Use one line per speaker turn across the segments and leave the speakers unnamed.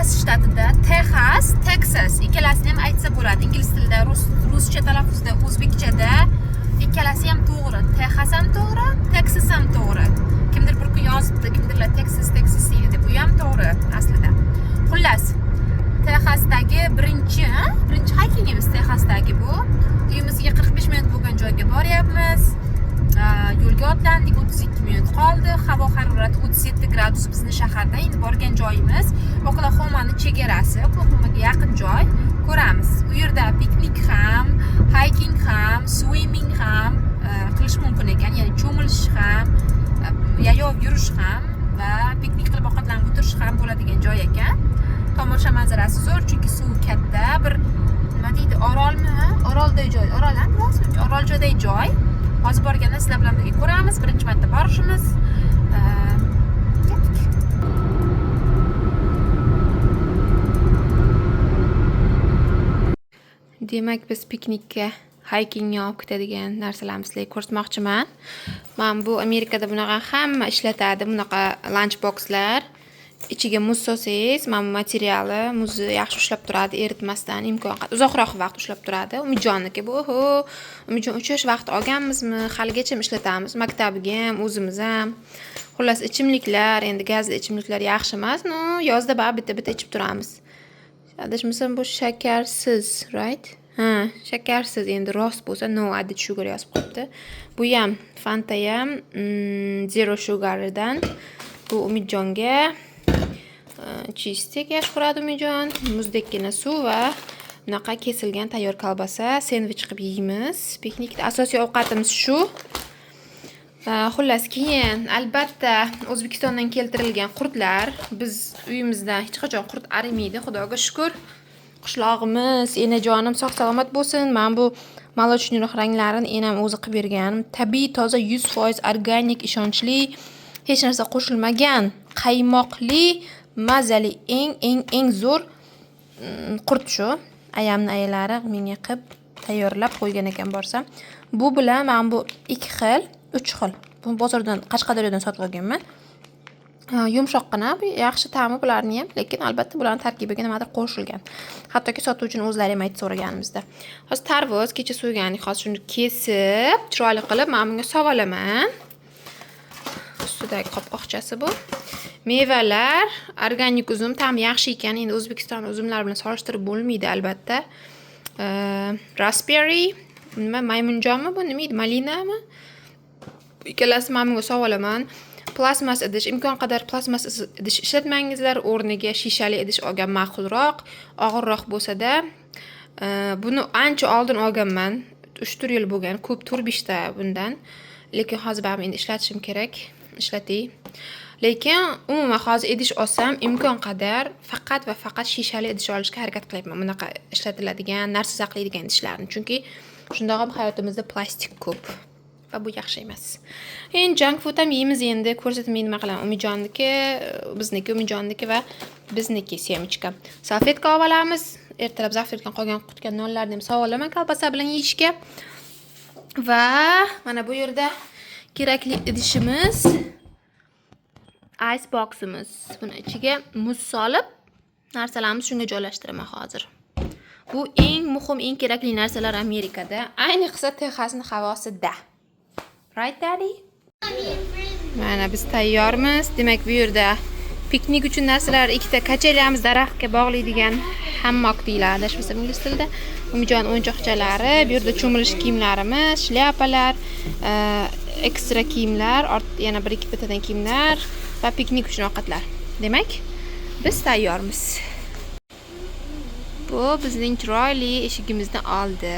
Texas shtatida, Texas ikkalasini ham aytsa bo'ladi. Ingliz tilida, ruscha talaffuzda, o'zbekchada ikkalasi ham to'g'ri. Texas ham to'g'ri, Texas ham to'g'ri. Kimdir bir kun yozibdi, kimdirlar Texas deydi deb. Bu ham to'g'ri aslida. Xullas, Texasdagi birinchi haykingimiz Texasdagi bu. Uyimizga 45 minut bo'lgan joyga boryapmiz. Yo'lga otlandik, 32 minut qoldi. Havo harorati 37 gradus bizning shaharda. Endi borgan joyimiz Oklaxomani chegarasi, Oklaxomaga yaqin joy. Ko'ramiz. U yerda piknik ham, hiking ham, swimming ham qilish mumkin ekan. Ya'ni cho'milish ham, yayov yurish ham va piknik qilib ovqatlanib o'tirish ham bo'ladigan joy ekan. Tomosha manzarasi zo'r, chunki suv katta, bir nima deydi, orolday joy, orol joyday joy. Hozir borganda sizlar bilan birga ko'ramiz. Birinchi marta borishimiz. Demak, biz piknikka, hikingga olib ketadigan narsalarni sizlarga ko'rsatmoqchiman. Men bu Amerikada bunaqa hamma ishlatadi, bunaqa lunch boxlar. İchiga muz solsangiz, mana bu materiali muzni yaxshi ushlab turadi, eritmasdan imkon qadar uzoqroq vaqt ushlab turadi. Umidjonniki bu. Umidjon 3 yosh vaqt olganmizmi, haligacha ishlatamiz. Maktabiga ham, o'zimiz ham. Xullas, ichimliklar, endi gazli ichimliklar yaxshi emas. Yozda bitta ichib turamiz. Adashmasam bu shakarsiz, right? Shakarsiz. Endi rost bo'lsa no added sugar yozib qo'yibdi. Bu ham Fanta ham zero sugardan. Bu Umidjonga cheesesteak yaxshi ko'radi Umidjon, muzdekkina suv va bunaqa kesilgan tayyor kolbasa, sendvich qilib yeymiz. Piknikda asosiy ovqatimiz shu. Xullas, keyin albatta O'zbekistondan keltirilgan qurtlar. Biz uyimizda hech qachon qurt arimaydi, Xudoga shukr. Qishlog'imiz, enajonim sog'-salomat bo'lsin. Men bu молочныйroq ranglarini enam o'zi qilib bergan. Tabiiy, toza, 100% organik, ishonchli, hech narsa qo'shilmagan, qaymoqli, mazali, eng zo'r qurt shu. Ayamni ayalari menga qilib tayyorlab qo'ygan ekan borsam. Bu bilan men bu 3 xil. Bu bozordan, Qashqadaryodan sotib olganman. Yumshoqqina, yaxshi ta'mi bularning ham, lekin albatta bularning tarkibiga nimadir qo'shilgan. Hattoki sotuvchining o'zlari ham aytib so'raganimizda. Hozir tarvuz kecha so'ygandik, hozir shuni kesib, chiroyli qilib men bunga sovalaman. Ustidagi qopqoqchasi bu. Mevalar, organik uzum ta'mi yaxshi ekan. Endi O'zbekiston uzumlari bilan solishtirib bo'lmaydi albatta. Raspberry, nima maymunjonmi bu, nima edi, malinami? Ikkalasi men bunga sovalaman. Plasmas idish, imkon qadar plasmas idish ishlatmangizlar, o'rniga shishali idish olgan ma'qulroq. Og'irroq bo'lsa-da, buni ancha oldin olganman. 3-4 yil bo'lgan, ko'p turbishda bundan. Lekin hozir men endi ishlatishim kerak. Ishlatay. Lekin umuman hozir idish olsam, imkon qadar faqat shishali idish olishga harakat qilyapman. Bunaqa ishlatiladigan, narsa saqlaydigan idishlarni, chunki shundoq ham hayotimizda plastik ko'p va bu yaxshi emas. Endi junk food ham yeymiz endi, ko'rsatmayman nima qilaman. Umidjonniki, bizniki, Umidjonniki va bizniki semichka. Salfetka olamiz. Ertalab zavtrakdan qolgan qutgan nonlarni ham sovolaman kolbasa bilan yeyishga. Va mana bu yerda kerakli idishimiz, ice boximiz. Buni ichiga muz solib, narsalarimizni shunga joylashtiraman hozir. Bu eng muhim, eng kerakli narsalar Amerikada, ayniqsa Texasning havosida. Right, Daddy? Mana biz tayyormiz. Demak, bu yerda piknik uchun narsalar, ikkita kachelamiz, daraxtga bog'laydigan hammok deyiladi, adashmasam ingliz tilida. Umidjon o'yinchoqchalari, bu yerda cho'milish kiyimlarimiz, shlyapalar, ekstra kiyimlar, yana 1-2 bittadan kiyimlar va piknik uchun ovqatlar. Demak, biz tayyormiz. Bu bizning chiroyli eshigimizni oldi.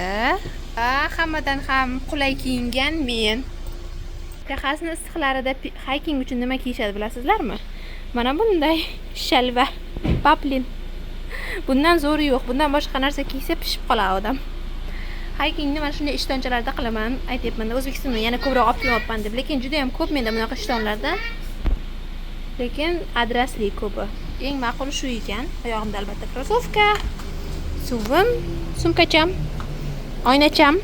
Hammadan ham qulay kiyingan men. Texasning issiqlarida hiking uchun nima kiyishadi bilasizlarmi? Mana bunday shalvar, poplin. Bundan zo'ri yo'q. Bundan boshqa narsa kiysa pishib qoladi odam. Hikingni mana shunday ishtonchalarda qilaman. Aytayapman, O'zbekistondan yana ko'proq olib kelmoqman deb, lekin juda ham ko'p menda bunaqa ishtonlarda. Lekin adresli ko'pi. Eng ma'qul shu ekan. Oyog'imda albatta krossovka, suvim, sumkacham, oynacham,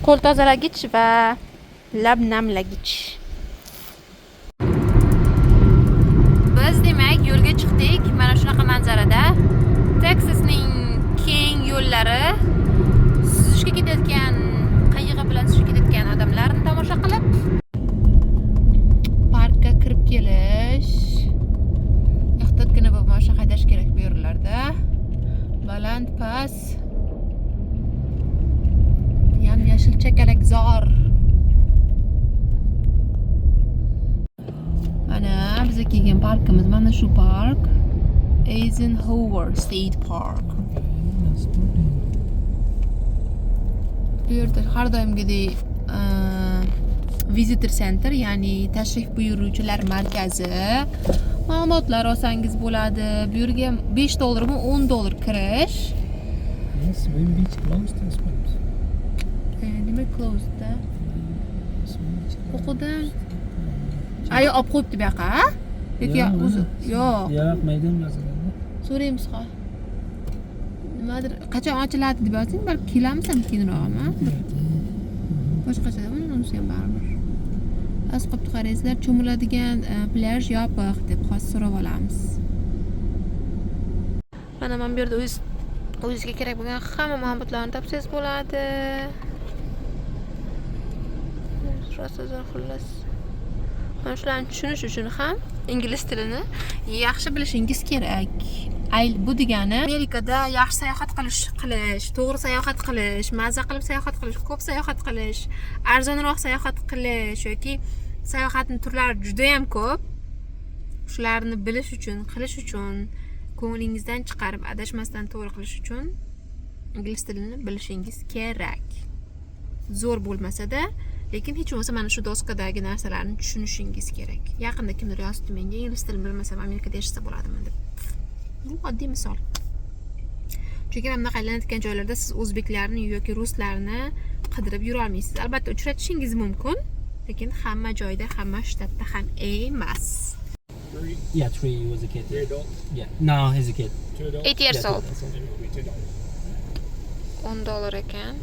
qo'l tozalagich va lab namlagich. Biz demak yo'lga chiqdik. Mana shunaqa manzara hozir kelgan parkimiz mana shu park. Eisenhower State Park. Bu yerda har doimgidek visitor center, ya'ni tashrif buyuruvchilar markazi. Ma'lumotlar olsangiz bo'ladi. Bu yerga $5 mi $10 kirish.
Yes, Swim Beach closed, I suppose.
Nima closed da?
Swim Beach closed.
O'qidim. Ayo olib qo'yibdi bu yoqqa? Yo'q, o'zi. Yo'q.
Yo'q, maydon yoziladi.
So'raymiz ha. Nimadir qachon ochiladi deb yozing, balki kelamiz ham keyinroqmi? Boshqacha unisi ham baribir. Az qopni qarangizlar, cho'miladigan plyaj yopiq deb hozir so'rab olamiz. Mana men bu yerda o'zingizga kerak bo'lgan hamma ma'lumotlarni topsangiz bo'ladi. Rosa zo'r xullas. Mana shularni tushunish uchun ham ingliz tilini yaxshi bilishingiz kerak. Bu degani Amerikada yaxshi sayohat qilish, to'g'ri sayohat qilish, mazza qilib sayohat qilish, ko'p sayohat qilish, arzonroq sayohat qilish yoki sayohatning turlari juda ham ko'p. Shularni bilish uchun, qilish uchun, ko'nglingizdan chiqarib adashmasdan to'g'ri qilish uchun ingliz tilini bilishingiz kerak. Zo'r bo'lmasa-da, lekin hech bo'lmasa mana shu doskadagi narsalarni tushunishingiz kerak. Yaqinda kimdir yozibdi menga, ingliz tilini bilmasam Amerikada yashasa bo'ladimi deb. Bu oddiy misol. Chunki mana bunaqa aylanayotgan joylarda siz o'zbeklarni yoki ruslarni qidirib yura olmaysiz. Albatta uchratishingiz mumkin, lekin hamma joyda, hamma shtatda ham emas.
Yeah, 3 was a kid.
3 adults?
Yeah. No, he's a kid.
2 adults?
8 years old.
It would be $10.
$10 ekan.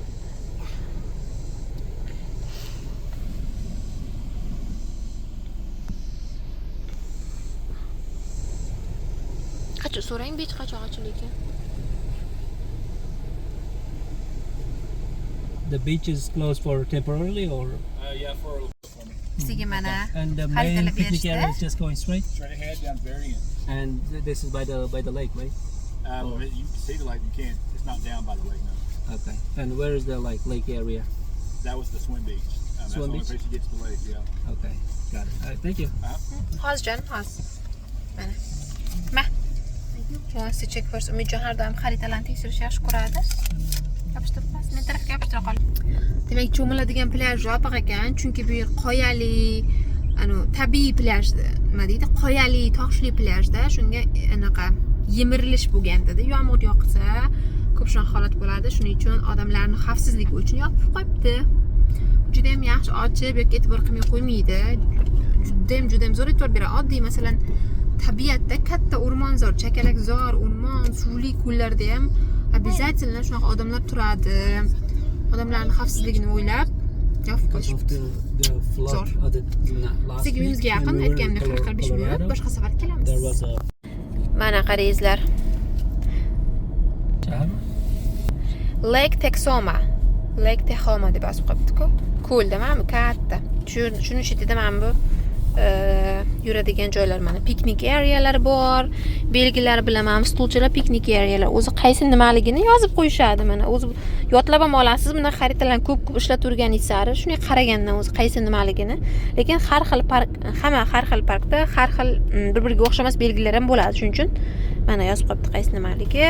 Qachon so'rang, beach qachon ochiladi ekan?
The beach is closed for temporarily or?
Yeah, for a little for me.
Bizga mana
And the main
xaritalab
picnic area
berishdi.
is just going straight?
Straight ahead down the very end.
And this is by the lake, right?
You can see the lake, you can't. It's not down by the lake, no.
Okay. And where is the lake area?
That was the swim beach. That's the
Swim
only
beach?
place you get to the lake, yeah.
Okay. Got it. All right, thank you.
Hozirjon, hozir. Mana. Ma. Jo'nasi chek ko'rs. Umidjon har doim xaritalarni tekshirish yaxshi ko'radi. Yopishtirib qo'yasiz, men tarafga yopishtirib qol. Demak, cho'miladigan plyaj yopiq ekan, chunki bu yer qoyali, tabiiy plyaj, nima deydi? Qoyali, toshli plyajda shunga anaqa yemirilish bo'lganda-da, yomg'ir yoqsa, ko'p shunaqa holat bo'ladi. Shuning uchun odamlarning xavfsizligi uchun yopib qo'yibdi. Juda ham yaxshi ochib yoki e'tibor qilmay qo'ymaydi. Juda ham zo'r e'tibor beradi. Oddiy, masalan, tabiatda katta o'rmonzor, chakalakzor, o'rmon, suvli ko'llarda ham обязательно shunaqa odamlar turadi. Odamlarning xavfsizligini o'ylab yopib qo'yishibdi.
The flood
Zo'r.
of the last
Bizga uyimizga yaqin, aytganimdek 45 minut, boshqa safar
There
kelamiz.
was a
Mana qarangizlar. Lake Texoma. Lake Texoma deb yozib qo'yibdi-ku. Ko'lda mana bu katta. Shuni chetida mana bu yuradigan joylar, mana piknik arealari bor. Belgilar bilan mana stulchalar, piknik arealar. O'zi qaysi nimaligini yozib qo'yishadi. Mana o'zi yodlab ham olasiz. Buni xaritalarni ko'p ishlab turganingiz sari shunday qaragandan o'zi qaysi nimaligini. Lekin har xil parkda har xil bir-biriga o'xshamas belgilar ham bo'ladi. Shuning uchun mana yozib qo'yibdi qaysi nimaligi.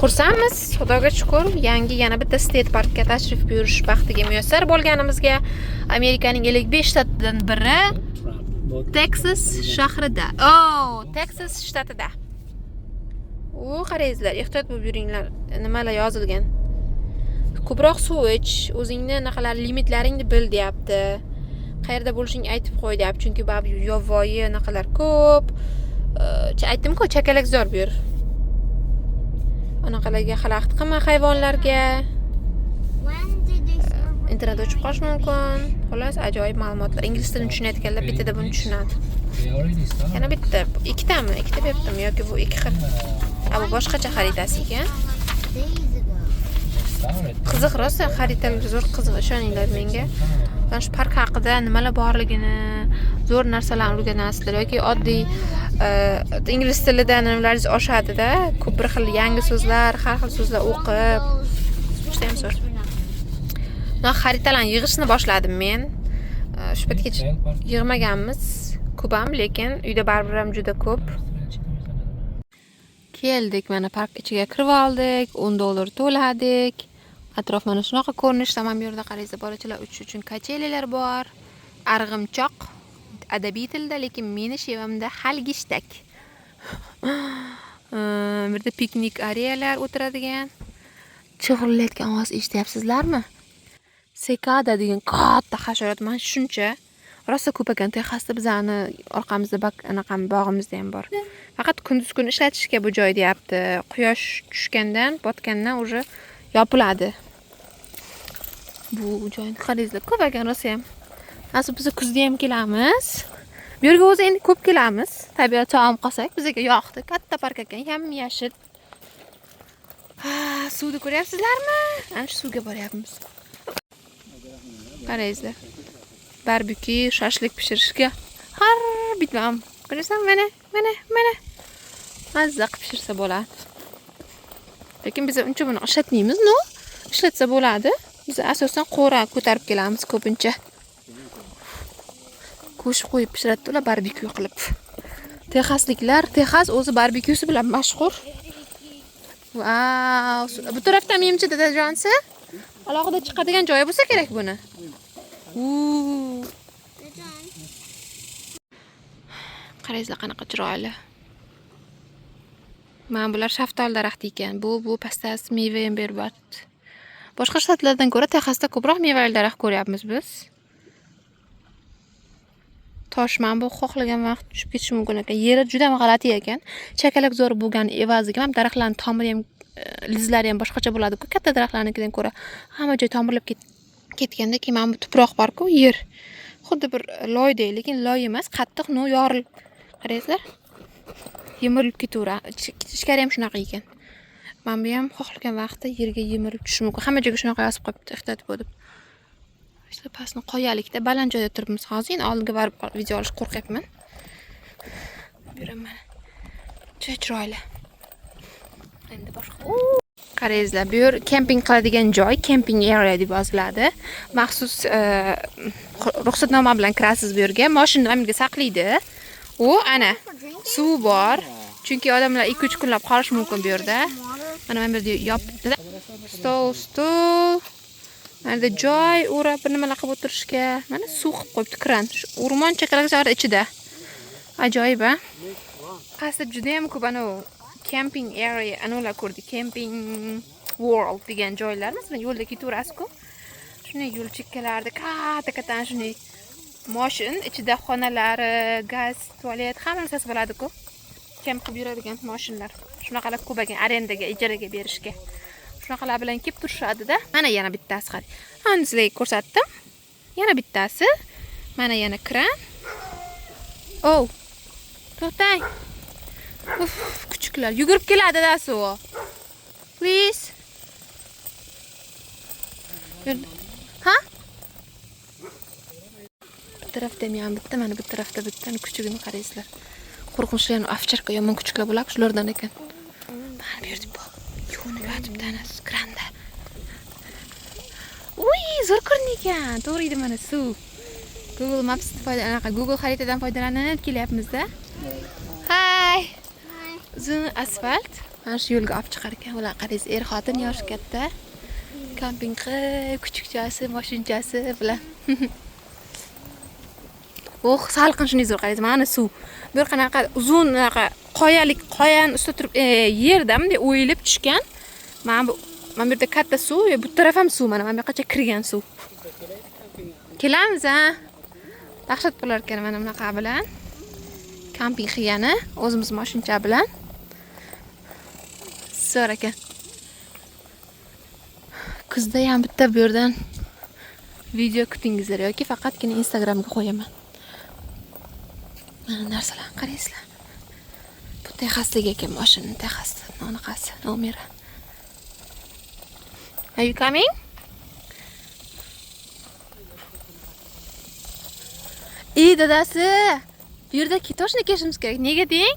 Xursandmiz, Xudoga shukr. Yangi yana bitta state parkga tashrif buyurish baxtiga muyassar bo'lganimizga. Amerikaning 55 shtatidan biri Texas shahrida. Texas shtatida. Qarangizlar, ehtiyot bo'lib yuringlar. Nimalar yozilgan? Ko'proq suv ich, o'zingni naqalar limitlaringni bil deyapti. Qayerda bo'lishingni aytib qo'y deyapti, chunki bab yovvoyi naqalar ko'p. Aytdim-ku, chakalakzor bu yer. Anaqalarga xalaqit qilma hayvonlarga. Internet o'chib qolish mumkin. Xolos, ajoyib ma'lumotlar. Ingliz tilini tushunayotganlar bitada buni tushunadi. Yana bitta, ikkitami? Ikkita beribdimi yoki bu ikki xil? Bu boshqacha xaritasi ekan. Qiziq, rosa xaritalar zo'r qiziq, ishoninglar menga. Mana shu park haqida nimalar borligini, zo'r narsalarni o'rganasizlar yoki oddiy ingliz tilida nimalaringiz oshadi-da, ko'p bir xil yangi so'zlar, har xil so'zlar o'qib. Juda ham zo'r. Xaritalarni yig'ishni boshladim men. Shu paytgacha yig'maganmiz. Ko'p ham, lekin uyda baribir ham juda ko'p. Keldik, mana park ichiga kirib oldik, $10 to'ladik. Atrof mana shunaqa ko'rinishda. Mana bu yerda qaraysiz, bolachalar uchish uchun kachelilar bor. Arg'imchoq adabiy tilda, lekin meni shevamda halgishtak. Bu yerda piknik areyalar o'tiradigan. Chig'irlayotgan ovoz eshityapsizlarmi? Sekada degan katta hasharot. Men shuncha rosa ko'p ekan. Texasda bizani orqamizda anaqa bog'imizda ham bor. Faqat kunduz kuni ishlatishga bu joy deyapti. Quyosh tushgandan, botgandan уже yopiladi. Bu joyni qarangizlar, ko'p ekan rosa ham. Asl biz kuzda ham kelamiz. Bu yerga o'zi endi ko'p kelamiz. Tabiat taom qolsak, bizga yoqdi. Katta park ekan, ham yashil. Suvni ko'ryapsizlarmi? Ana shu suvga boryapmiz. Qarangizlar. Barbekü, shashlik pishirishga har bitmam. Ko'rasizmi? Mana. Mazza qilib pishirsa bo'ladi. Lekin biz uncha buni ishlatmaymiz, no? Ishlatsa bo'ladi. Biz asosan qo'ra ko'tarib kelamiz ko'pincha. Qo'shib qo'yib pishiradi ular barbekü qilib. Texasliklar, Texas o'zi barbekyusi bilan mashhur. Wow, bu tarafdan menimcha dadajonsi alohida chiqadigan joyi bo'lsa kerak buni. Qarangizlar qanaqa chiroyli. Mana bular shaftol daraxti ekan. Bu pastasi meva ham beryapti. Boshqa shtatlardan ko'ra Texasda ko'proq mevali daraxt ko'ryapmiz biz. Tosh mana bu xohlagan vaqt tushib ketishi mumkin ekan. Yeri juda ham g'alati ekan. Chakalak zo'r bo'lgan evaziga ham daraxtlarning tomiri ham lizlari ham boshqacha bo'ladi-ku. Katta daraxtlarnikidan ko'ra hamma joy tomirlab ketganda keyin mana bu tuproq bor-ku, yer. Xuddi bir loydek, lekin loy emas, qattiq yorilib. Qarangizlar. Yemirilib ketaveradi. Ichkari ham shunaqa ekan. Mana bu ham xohlagan vaqtda yerga yemirilib tushishi mumkin. Hamma joyga shunaqa yozib qo'yibdi, ehtiyot bo'lib. İşte pastni qo'yalikda baland joyda turibmiz. Hozir endi oldinga borib video olish qo'rqyapman. Beraman. Chiroyli. Endi boshqa. Qarangizlar, bu yer kemping qiladigan joy, camping area deb yoziladi. Maxsus ruxsatnoma bilan kirasiz bu yerga. Mashinani ham yerga saqlaydi. Ana suv bor. Chunki odamlar 2-3 kunlab qolish mumkin bu yerda. Mana bu yerda yopibdi. Stol. Mana joy o'rab nimalar qilib o'tirishga. Mana suv qilib qo'yibdi, kran. O'rmon chakalakzor ichida. Ajoyib, a? Pastda juda ham ko'p camping area, anolar ko'rdik. Camping world degan joylar. Masalan, yo'lda ketaverasiz-ku. Shunday yo'l chekkalarida katta shunday mashin ichida xonalari, gaz, tualet, hamma narsasi bo'ladi-ku. Kamp qilib yuradigan mashinlar. Shunaqalar ko'p ekan arendaga, ijaraga berishga. Shunaqalar bilan kelib turishadi-da. Mana yana bittasi qari. Mana sizlarga ko'rsatdim. Yana bittasi. Mana yana kran. To'xtang. Kuchuklar yugurib keladi dadasi u. Please. Ha? Bu tarafda ham bitta, mana bu tarafda bitta kuchugini qarangizlar. Qo'rqinchli ovcharka yomon kuchuklar bo'lib, shulardan ekan. Mana bu yerda bu. Yo'nib yotibdi anas kranda. Zo'r ko'ringan. To'g'ri edi mana suv. Google Maps Google xaritadan foydalanib kelyapmiz-da. Hay. Uzun asfalt. Mana shu yo'lga olib chiqar ekan. Ular qaraysiz, xotin yoshi katta. Kamping qilib, kuchukchasi, mashinchasi bilan. Salqin shunday zo'r qaraysiz. Mana suv. Bir qanaqa uzun qoyani ustida turib, yerda bunday o'yilib tushgan. Mana bu yerda katta suv, bu taraf ham suv, mana bu yoqqa kirgan suv. Kelamiz, ha? Dahshat bo'lar ekan mana bunaqa bilan. Kamping qilgani, o'zimiz mashincha bilan. Zo'r ekan. Kuzda ham bitta bu yerdan video kutingizlar yoki faqatgina Instagramga qo'yaman. Mana narsalar qarangizlar. Bu Texasdagi ekan mashina, Texasda. Anaqasi, nomeri. Are you coming? Dadasi, bu yerda kitoshni keshimiz kerak. Nega deng?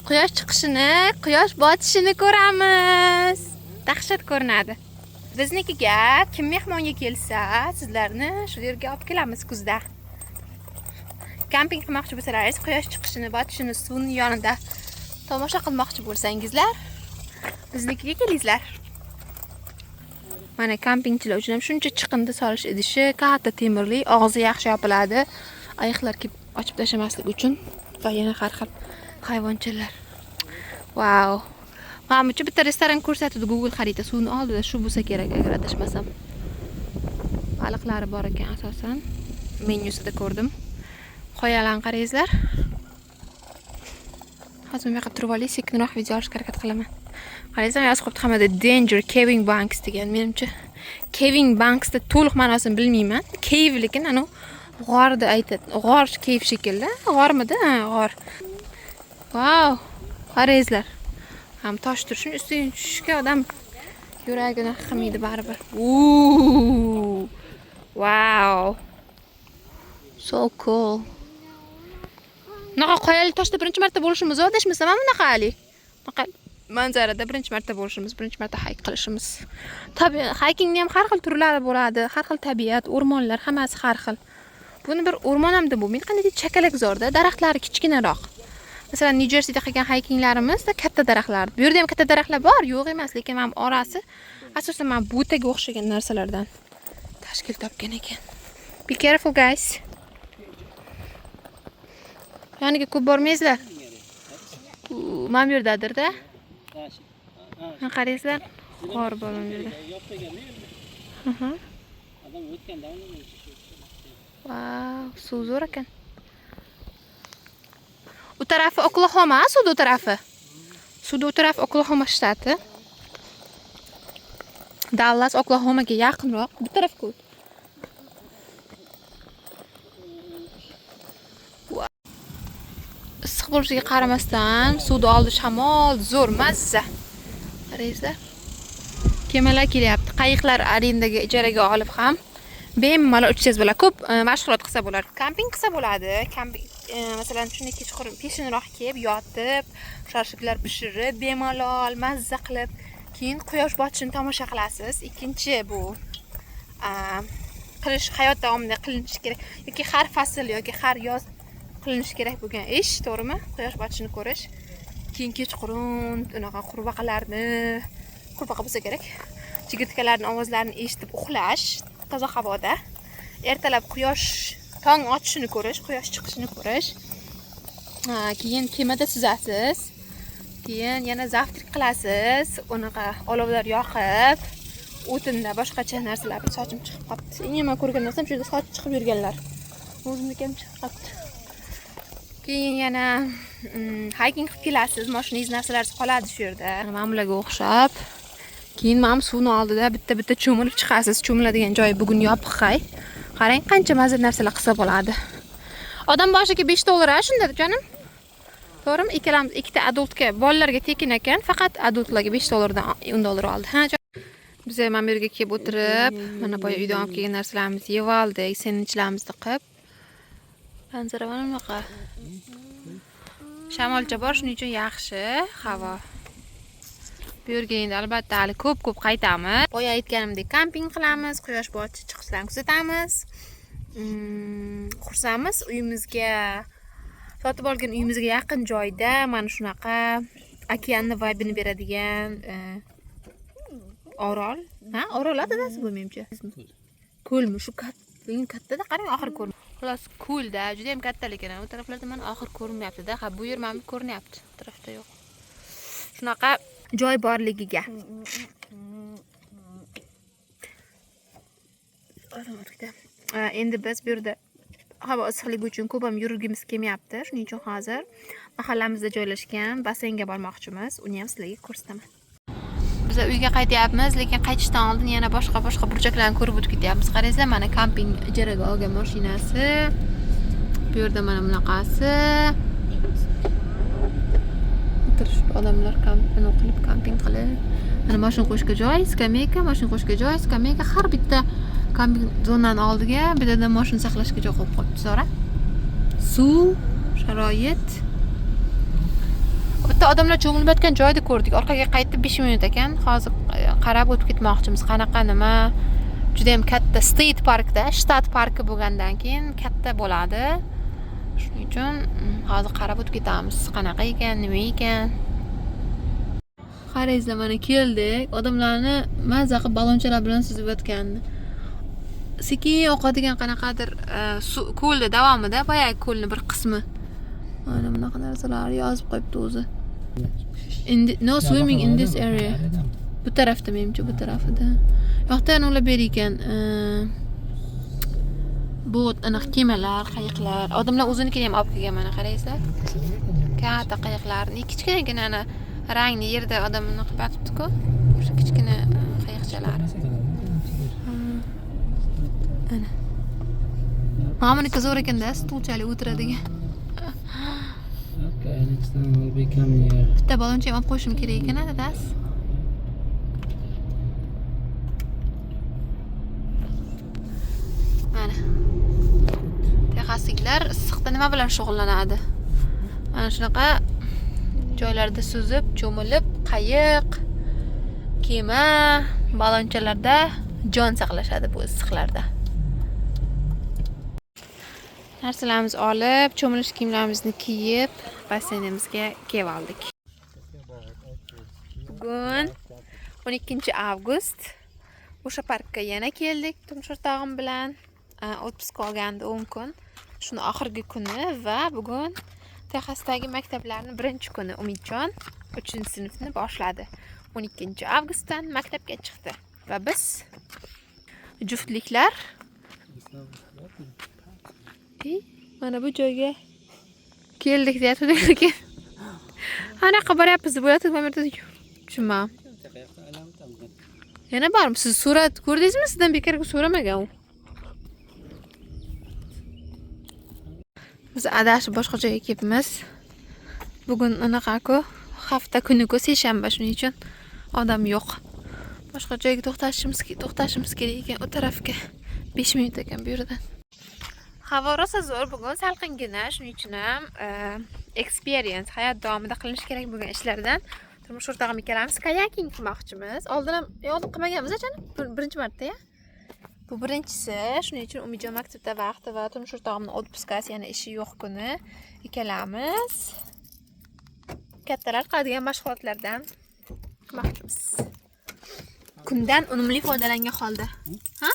Quyosh chiqishini, quyosh botishini ko'ramiz. Dahshat ko'rinadi. Biznikiga kim mehmonga kelsa, sizlarni shu yerga olib kelamiz kuzda. kamping qilmoqchi bo'lsalaringiz, quyosh chiqishini, botishini, suvning yonida tomosha qilmoqchi bo'lsangizlar, biznikiga kelingizlar. Mana kampingchilar uchun ham shuncha chiqindi solish idishi, katta temirli, og'zi yaxshi yopiladi. Ayiqlar kelib ochib tashlamaslik uchun va yana har xil hayvonchalar. Wow. Menimcha bitta restoran ko'rsatdi Google xarita suvni oldida, shu bo'lsa kerak agar adashmasam. Baliqlari bor ekan asosan. Menyusida ko'rdim. Qoyalarni qarangizlar. Hozir men turib olay, sekinroq video olishga harakat qilaman. Qarangizlar, yozib qo'yibdi hammada Danger Caving Banks degan. Menimcha Caving Banks da to'liq ma'nosini bilmayman. Cave lekin anu g'orda aytadi. G'or cave shekilli. G'ormidi? Ha, g'or. Wow! Qarangizlar. Ham tosh turishini ustiga tushishga odam yuragini qilmaydi baribir. Wow! So cool. Naqa qoyali toshda birinchi marta bo'lishimiz, adashmasam mana bunaqa ali. Naqa manzarada birinchi marta bo'lishimiz, birinchi marta hike qilishimiz. Tabii hikingning ham har xil turlari bo'ladi, har xil tabiat, o'rmonlar, hammasi har xil. Buni bir o'rmon ham deb bo'lmaydi, qanday chakalakzorda, daraxtlari kichkinaroq. Masalan, New Jerseyda qilgan hikinglarimizda katta daraxtlar. Bu yerda ham katta daraxtlar bor, yo'q emas, lekin men orasi asosan men butaga o'xshagan narsalardan tashkil topgan ekan. Be careful guys. Yoniga ko'p bormaysizlar. Mana bu yerdadir-da. Mana qarangizlar, g'or bor bu yerda.
Adam o'tganda uni
Wow, suv zo'r ekan. U tarafi Oklahoma, suvda u tarafi. Suvda u taraf Oklahoma shtati. Dallas Oklahomaga yaqinroq, bu tarafga. Issiq bo'lishiga qaramasdan, suvda oldi shamol zo'r mazza. Qarangizlar. Kemalar kelyapti. Qayiqlar arendaga ijaraga olib ham bemalol uchsangiz bo'ladi. Ko'p mashg'ulot qilsa bo'ladi. Kamping qilsa bo'ladi. Kamping masalan shunday kechqurun peshinroq kelib, yotib, shoshliklar pishirib, bemalol mazza qilib, keyin quyosh botishini tomosha qilasiz. Ikkinchi bu qilish hayot davomida qilinishi kerak yoki har fasl yoki har yoz qilinishi kerak bo'lgan ish, to'g'rimi? Quyosh botishini ko'rish. Keyin kechqurun unaqa qurbaqa bo'lsa kerak. Chigirtkalarning ovozlarini eshitib uxlash, toza havoda. Ertalab quyosh tong otishini ko'rish, quyosh chiqishini ko'rish. Keyin kemada suzasiz. Keyin yana zavtrak qilasiz. Unaqa olovlar yoqib, o'tinda boshqacha narsalarni sochim chiqib qopti. Eng yomon ko'rgan narsam shu yerda soch chiqib yurganlar. O'zimniki ham chiqib qopti. Keyin yana hiking qilib kelasiz, mashinangiz narsalarsiz qoladi shu yerda. Mana bularga o'xshab. Keyin mana suvning oldida bitta cho'milib chiqasiz. Cho'miladigan joy bugun yopiq hay. Qarang, qancha mazza narsalar qilsa bo'ladi. Odam boshiga $5 shunda, jonim. To'g'rimi? Ikkalamiz ikkita adultga, bolalarga tekin ekan, faqat adultlarga $5 dan $10 oldi. Ha, biz ham bu yerga kelib o'tirib, mana boya uydan olib kelgan narsalarimizni yeb oldik, sendvichlarimizni qilib. Manzara mana bunaqa. Shamolcha bor, shuning uchun yaxshi havo. Bu yerga endi albatta hali ko'p qaytamiz. Boya aytganimdek kamping qilamiz, quyosh botishi chiqishlarini kuzatamiz. Xursandmiz uyimizga, sotib olgan uyimizga yaqin joyda mana shunaqa okeanni vibe'ini beradigan orol. Ha, orol adasi bu menimcha. Ko'lmi shu kattada, qarang oxir ko'rm. Xullas ko'lda, juda ham katta lekin u taraflarda mana oxir ko'rinyapti-da. Ha, bu yer mana ko'rinyapti, bu tarafda yo'q. Shunaqa joy borligiga. Endi biz bu yerda havo issiqligi uchun ko'p ham yurgimiz kelmayapti. Shuning uchun hozir mahallamizda joylashgan basseynga bormoqchimiz. Uni ham sizlarga ko'rsataman. Biz uyga qaytyapmiz, lekin qaytishdan oldin yana boshqa burchaklarni ko'rib o'tib ketyapmiz. Qarangizlar, mana kamping ijaraga olgan mashinasi. Bu yerda mana bunaqasi. Odamlar kamping qilib. Mana mashina qo'yishga joy, skameyka, mashina qo'yishga joy, skameyka, har bitta kamping zonani oldiga bittadan mashina saqlashga joy qo'yib qo'yibdi, zo'ra. Suv, sharoit. Bitta odamlar cho'milib yotgan joyda ko'rdik. Orqaga qaytib 5 minut ekan. Hozir qarab o'tib ketmoqchimiz. Qanaqa nima? Juda ham katta state parkda, shtat parki bo'lgandan keyin katta bo'ladi. Shuning uchun hozir qarab o'tib ketamiz. Qanaqa ekan, nima ekan. Qarangizlar, mana keldik. Odamlarni mazza qilib balonchalar bilan suzib o'tganni. Sekin oqadigan qanaqadir ko'lda davomida, boyagi ko'lning bir qismi. Mana bunaqa narsalar yozib qo'yibdi o'zi. No swimming in this area. Bu tarafda menimcha, bu tarafida. Yoqdan ular ber ekan. Bu aniq kemalar, qayiqlar. Odamlar o'zinikini ham olib kelgan, mana qarangizlar. Katta qayiqlarni, kichkinagina rangli yerda odamni qilib yotibdi-ku. O'sha kichkina qayiqchalar. Ana. Mamniki zo'r ekan-da, stulchalik o'tiradigan.
Okay, next time we'll be coming here.
Bitta baloncha ham olib qo'yishim kerak ekan, dadas. Mana. Texasliklar issiqda nima bilan shug'ullanadi? Mana shunaqa joylarda suzib, cho'milib, qayiq, kema, balonchalarda jon saqlashadi bu issiqlarda. Narsalarimizni olib, cho'milish kiyimlarimizni kiyib, basseynimizga kelib oldik. Bugun 12-avgust. O'sha parkka yana keldik turmush o'rtog'im bilan. Otpusga olgandi 10 kun. Shuni oxirgi kuni va bugun Texasdagi maktablarning birinchi kuni. Umidjon 3-sinfni boshladi. 12-avgustdan maktabga chiqdi va biz juftliklar mana bu joyga keldik deyapti lekin qanaqa boryapmiz deb o'ylatib qo'ymaydi. Tushunmadim. Yana bormi? Siz surat ko'rdingizmi? Sizdan bekorga so'ramagan u. Biz adashib boshqa joyga kelibmiz. Bugun anaqa-ku, hafta kuni-ku, seshanba, shuning uchun odam yo'q. Boshqa joyga to'xtashimiz kerak ekan, o tarafga. 5 minut ekan bu yerdan. Havo rosa zo'r, bugun salqingina, shuning uchun ham experience, hayot davomida qilinish kerak bo'lgan ishlardan turmush o'rtog'im ikkalamiz kayaking qilmoqchimiz. Oldin qilmaganmiz, canım. Birinchi marta-ya. Bu birinchisi, shuning uchun Umidjon maktabda vaqti va turmush o'rtog'imning otpuskasi, ya'ni ishi yo'q kuni ikkalamiz kattalar qiladigan mashg'ulotlardan qilmoqchimiz. Kundan unumli foydalangan holda. Ha?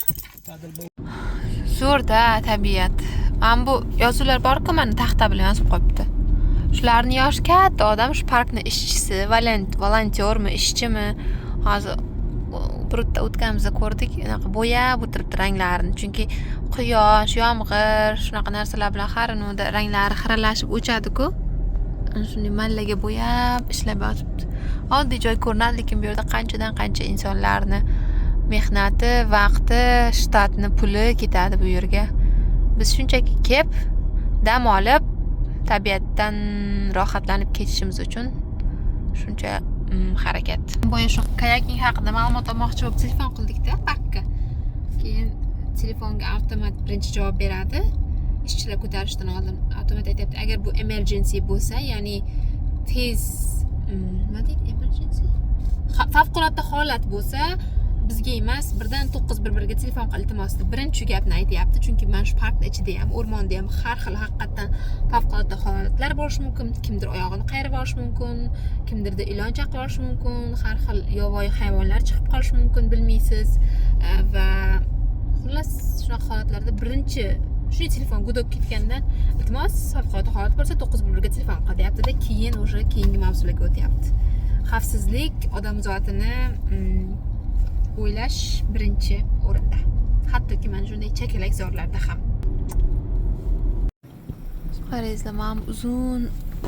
Zo'rda tabiat. Mana bu yozuvlar bor-ku, mana taxta bilan yozib qo'yibdi. Shularni yosh katta odam, shu parkning ishchisi, volontyormi, ishchimi? Hozir burutda o'tganimizda ko'rdik, unaqa bo'yab o'tiribdi ranglarini. Chunki quyosh, yomg'ir, shunaqa narsalar bilan har xil ranglari xiralashib o'chadi-ku. Shunday mallaga bo'yab ishlab yotibdi. Oddiy joy ko'rinadi, lekin bu yerda qanchadan qancha insonlarni mehnati, vaqti, shtatni puli ketadi bu yerga. Biz shunchaki kelib, dam olib, tabiatdan rohatlanib ketishimiz uchun shuncha harakat. Boya shu kayaking haqida ma'lumot olmoqchi bo'lib telefon qildik-da parkka. Keyin telefonga avtomat birinchi javob beradi. Ishchilar ko'tarishdan oldin avtomat aytibdi, agar bu emergency bo'lsa, ya'ni tez, nima deydi, emergency? Favqulodda holat bo'lsa, bizga emas, birdan 911 ga telefon qil iltimos deb birinchi shu gapni aytayapti. Chunki men shu parkda ichida ham, o'rmonda ham har xil haqiqatan favqulodda holatlar bo'lishi mumkin. Kimdir oyog'ini qayirib olishi mumkin, kimdirda ilon chaqib olishi mumkin, har xil yovvoyi hayvonlar chiqib qolishi mumkin, bilmaysiz. Va xullas shunaqa holatlarda birinchi shu telefon gudok ketgandan iltimos favqulodda holat bo'lsa 911 ga telefon qil deyapti-da, keyin o'sha keyingi mavzularga o'tyapti. Xavfsizlik odam zotini o'ylash birinchi o'rinda. Hattoki mana shunday chakalak zorlarda ham. Qarangizlar, mana uzun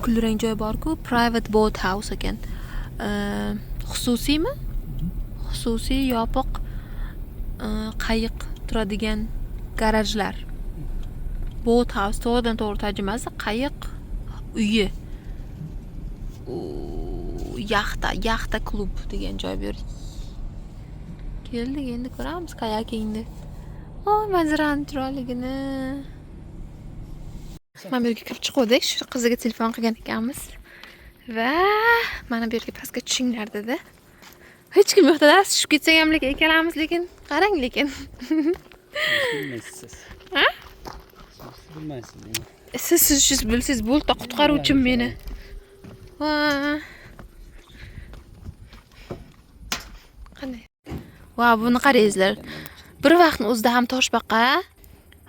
kulrang joy bor-ku, private boat house ekan. Xususiymi? Xususiy yopiq qayiq turadigan garajlar. Boat house to'g'ridan to'g'ri tarjimasi qayiq uyi. Yaxta klub degan joy bu yer. Keldik, endi ko'ramiz kayakingni. Manzarani chiroyligini. Mana bu yerga kirib chiqdik, shu qiziga telefon qilgan ekanmiz. Va mana bu yerga pastga tushinglar dedi. Hech kim yo'q da, tushib ketsak ham lekin ikkalamiz, lekin qarang lekin.
Bilmaysiz.
Ha?
Bilmaysiz.
siz bilsiz bo'ldi qutqaruvchim meni. Va. Qanday? Va buni qarangizlar. Bir vaqtni o'zida ham toshbaqa,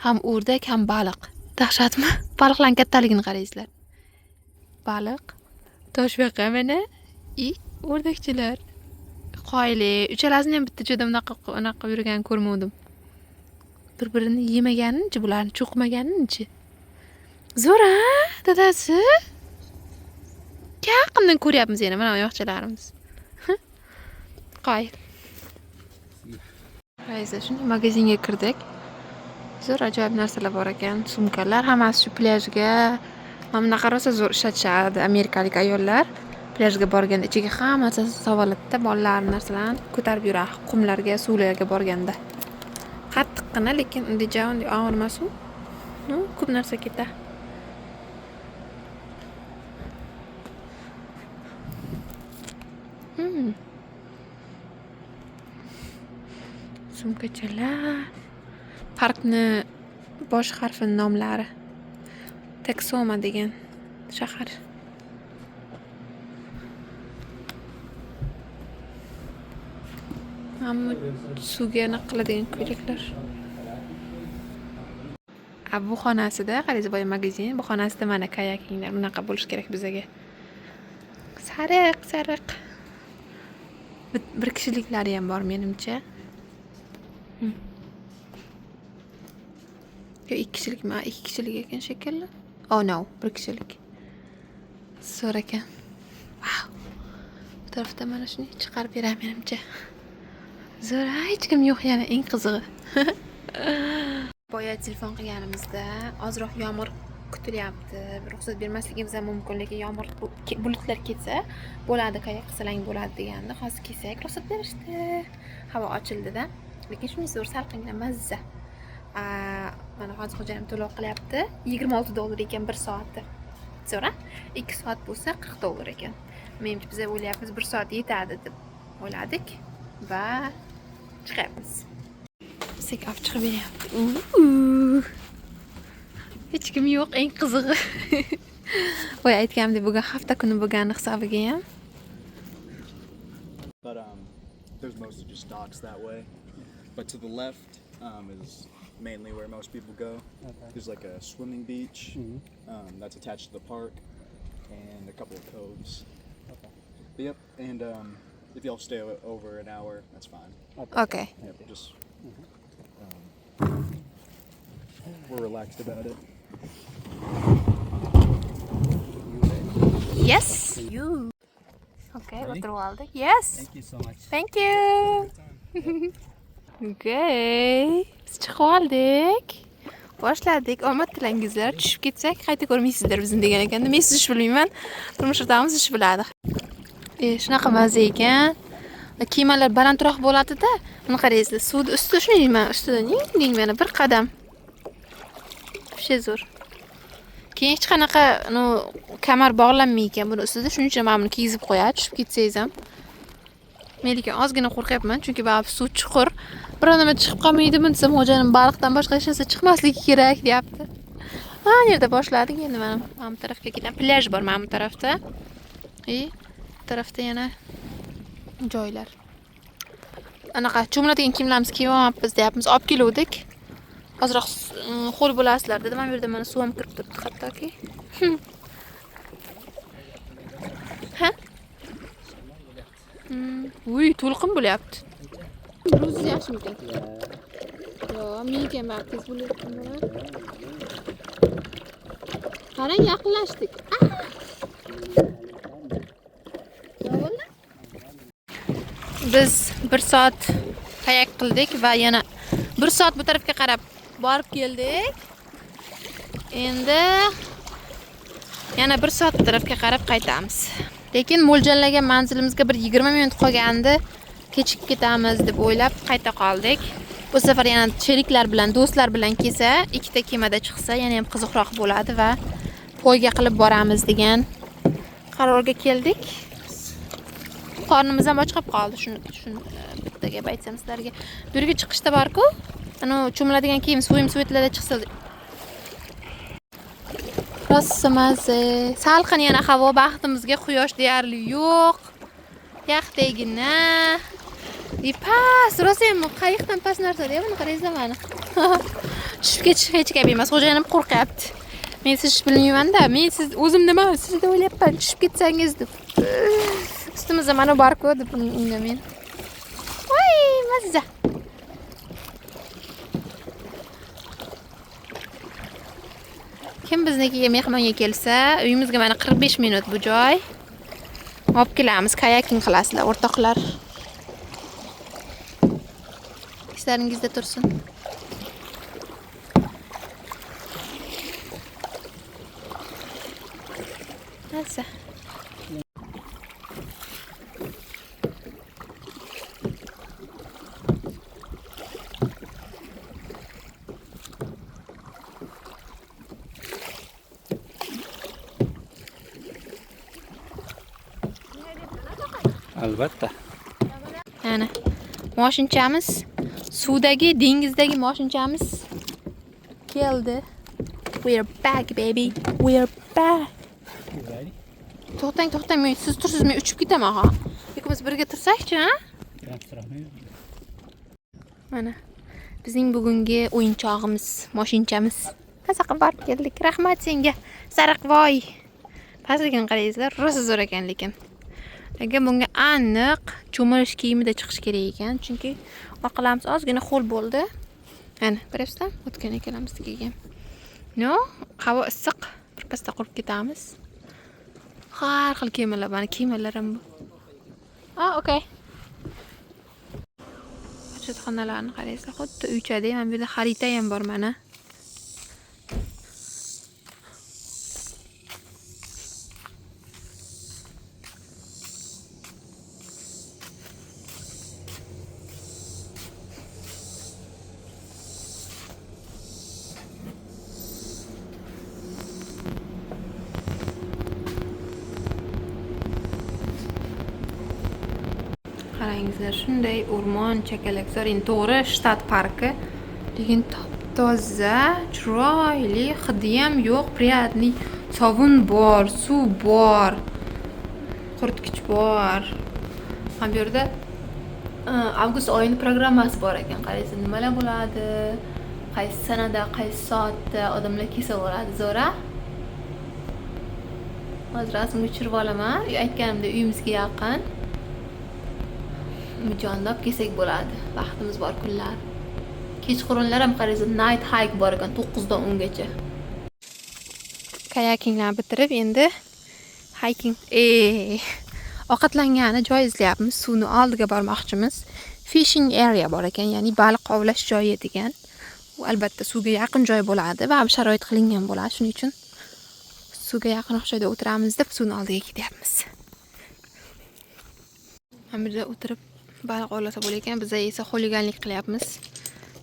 ham o'rdak, ham baliq. Dahshatmi? Baliqlarning kattaligini qarangizlar. Baliq, toshbaqa mana, o'rdakchilar. Qoyili, uchalasini ham bitta joyda unaqa yurgan ko'rmadim. Bir-birini yemaganini-chi, bularni cho'qmaganini-chi. Zo'ra, dadasi. Yaqindan ko'ryapmiz yana mana oyoqchalarimiz. Qoyil. Qaysi shunday magazinga kirdik. Zo'r ajoyib narsalar bor ekan. Sumkalar hammasi shu plyajga. Mana bunaqa rosa zo'r ishlatishadi amerikalik ayollar. Plyajga borganda ichiga hammasi sovalatda bolalar narsalarni ko'tarib yuradi. Qumlarga, suvlarga borganda. Qattiqqina, lekin unday og'ir emas-ku. Ko'p narsa ketadi. Sumkachalar. Parkni bosh harfining nomlari. Texoma degan shahar. Hamma suvga qiladigan ko'ylaklar. Bu xonasida, qaraysiz, boya magazin, bu xonasida mana kayakinglar bunaqa bo'lish kerak bizga. Sariq. Bir kishiliklari ham bor menimcha. Yo, 2 kishilikmi? 2 kishilik ekan shekilli. Oh no, 1 kishilik. Zo'r ekan. Wow. Bu tarafda mana shuni chiqarib beraman menimcha. Zo'r, hech kim yo'q yana eng qizig'i. Boya telefon qilganimizda ozroq yomg'ir kutilyapti. Ruxsat bermasligimiz ham mumkin, lekin yomg'ir bulutlar ketsa bo'ladi, kayak qilsang bo'ladi deganda. Hozir kelsak ruxsat berishdi. Havo ochildi-da. Lekin shunday zo'r salqinglar mazza. Mana hozir xo'jayinim to'lov qilyapti. $26 ekan 1 soati. Zo'ra? 2 soat bo'lsa $40 ekan. Menimcha biz o'ylayapmiz 1 soat yetadi deb o'yladik va chiqamiz. Bizga olib chiqib beryapti. Hech kim yo'q, eng qizig'i. Voy, aytganimdek, bugun hafta kuni bo'lgani hisobiga ham.
But there's mostly just docks that way. But to the left is mainly where most people go.
Okay.
There's like a swimming beach that's attached to the park, and a couple of coves.
Okay.
Yep, and if y'all stay over an hour, that's fine.
Okay.
Yep, just we're relaxed about it.
Yes. You. Okay, o'tirib oldik. Yes.
Thank you so much.
Thank you. Okay. Biz chiqib oldik. Boshladik. Omad tilangizlar. Tushib ketsak, qayta ko'rmaysizlar bizni degan ekanda. Men siz ish bilmayman. Turmush o'rtog'imiz ish biladi. Shunaqa mazza ekan. Kemalar balandroq bo'ladi-da. Buni qarangizlar, suvni ustida shunday men ustida ning mana bir qadam. Shu zo'r. Keyin hech qanaqa kamar bog'lanmay ekan buni ustida, shuning uchun men buni kiyizib qo'yadi, tushib ketsangiz ham. Men lekin ozgina qo'rqyapman, chunki baribir suv chuqur. Biror nima chiqib qolmaydimi desam, xo'jayinim baliqdan boshqa hech narsa chiqmasligi kerak, deyapti. Ha, yerda boshladik, endi mana bu tarafga ketamiz. Plyaj bor mana bu tarafda. Bu tarafda yana joylar. Anaqa cho'miladigan kiyimlarimiz kiyib olmabmiz, deyapmiz. Olib keluvdik. Ozroq xo'l bo'lasizlar dedim. Mana bu yerda mana suv ham kirib turibdi, hattoki. Ha? Uy, to'lqin bo'lyapti. O'zi yaxshimikan? Yo, menga ham tez bo'lyapti. Qarang, yaqinlashdik. Biz 1 soat kayak qildik va yana 1 soat bu tarafga qarab borib keldik. Endi yana 1 soat bu tarafga qarab qaytamiz. Lekin mo'ljallagan manzilimizga bir 20 minut qolgandi. Kechikib ketamiz deb o'ylab qayta qoldik. Bu safar yana sheriklar bilan, do'stlar bilan kelsa, ikkita kemada chiqsa, yana ham qiziqroq bo'ladi va poyga qilib boramiz degan qarorga keldik. Qornimiz ham och qolib qoldi. Shuni bitta gap aytsam sizlarga. Bu yerga chiqishda bor-ku, ana cho'miladigan kiyim, suvim suvetlarda chiqsa. Rosa maza. Salqin yana havo, baxtimizga quyosh deyarli yo'q. Yaxtagina. Pas, rosa ham qayiqdan pas narsa-da, buni qaraysiz mana. Tushib ketish hech gap emas. Xo'jayinim qo'rqyapti. Men siz bilmayman-da, men siz o'zim nima sizga o'ylayapman, tushib ketsangiz deb. Ustimizda mana bor-ku deb undamen. Voy, mazza. Kim biznikiga mehmonga kelsa, uyimizga mana 45 minut bu joy. Olib kelamiz, kayaking qilasizlar, o'rtoqlar. Ishlaringizda tursin. Nasa.
Albatta.
Ana. Mashinchamiz, suvdagi, dengizdagi mashinchamiz keldi. We're back, baby. We're back. To'xtang, men siz tursiz, men uchib ketaman ha. Ikkimiz birga tursak-chi, ha? Mana bizning bugungi o'yinchog'imiz, mashinchamiz. Qanaqa borib keldik. Rahmat senga. Sariqvoy. Pastligini qarangizlar, rosa zo'r ekan lekin. Lekin bunga aniq cho'milish kiyimida chiqish kerak ekan, chunki orqalarimiz ozgina ho'l bo'ldi. Ana, ko'ryapsizlar? O'tgan ekanmiz degan. No, havo issiq. Birpasda qurib ketamiz. Har xil kiyimlar, mana kiyimlar ham bu. Okay. Hojatxonalarni qarangizlar, xuddi uychada, mana bu yerda xarita ham bor mana. Qarangizlar, shunday o'rmon, chakalakzor, endi to'g'ri shtat parki, lekin toza, chiroyli, hidi ham yo'q, приятный, sovun bor, suv bor, quritgich bor. Ham bu yerda avgust oyining programmasi bor ekan. Qaraysiz, nimalar bo'ladi, qaysi sanada, qaysi soatda odamlar kelsa bo'ladi, zo'ra. Hozir rasmga tushirib olaman. Aytganimdek, uyimizga yaqin. Mijondab kelsak bo'ladi. Vaqtimiz bor kunlar. Kechqurunlar ham qaraysiz, night hike bor ekan 9 dan 10 gacha. Kayakinglarni bitirib endi hiking ovqatlangani joy izlayapmiz. Suvni oldiga bormoqchimiz. Fishing area bor ekan, ya'ni baliq ovlash joyi degan. U albatta suvga yaqin joy bo'ladi va sharoit qilingan bo'ladi. Shuning uchun suvga yaqin joyda o'tiramiz deb suvni oldiga ketyapmiz. Hamda o'tirib baliq ovlasa bo'lar ekan, biz esa xo'liganlik qilyapmiz.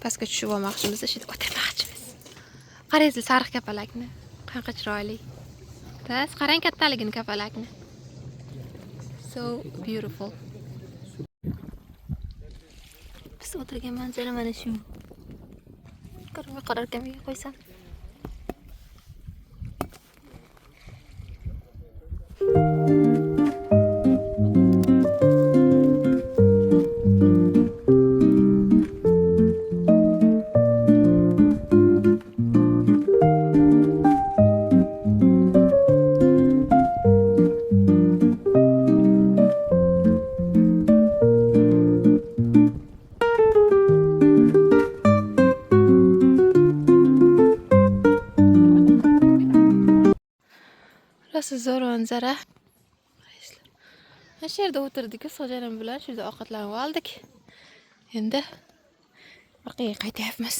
Pastga tushib olmoqchimiz, ishida o'tirmoqchimiz. Qaraysiz sariq kapalakni. Qanaqa chiroyli. Tas, qarang kattaligini kapalakni. So beautiful. Biz o'tirgan manzara mana shu. Qaror kamiga qo'ysam. Zo'r manzara. Mana shu yerda o'tirdik, so'janim bilan shu yerda ovqatlanib oldik. Endi orqaga qaytyapmiz.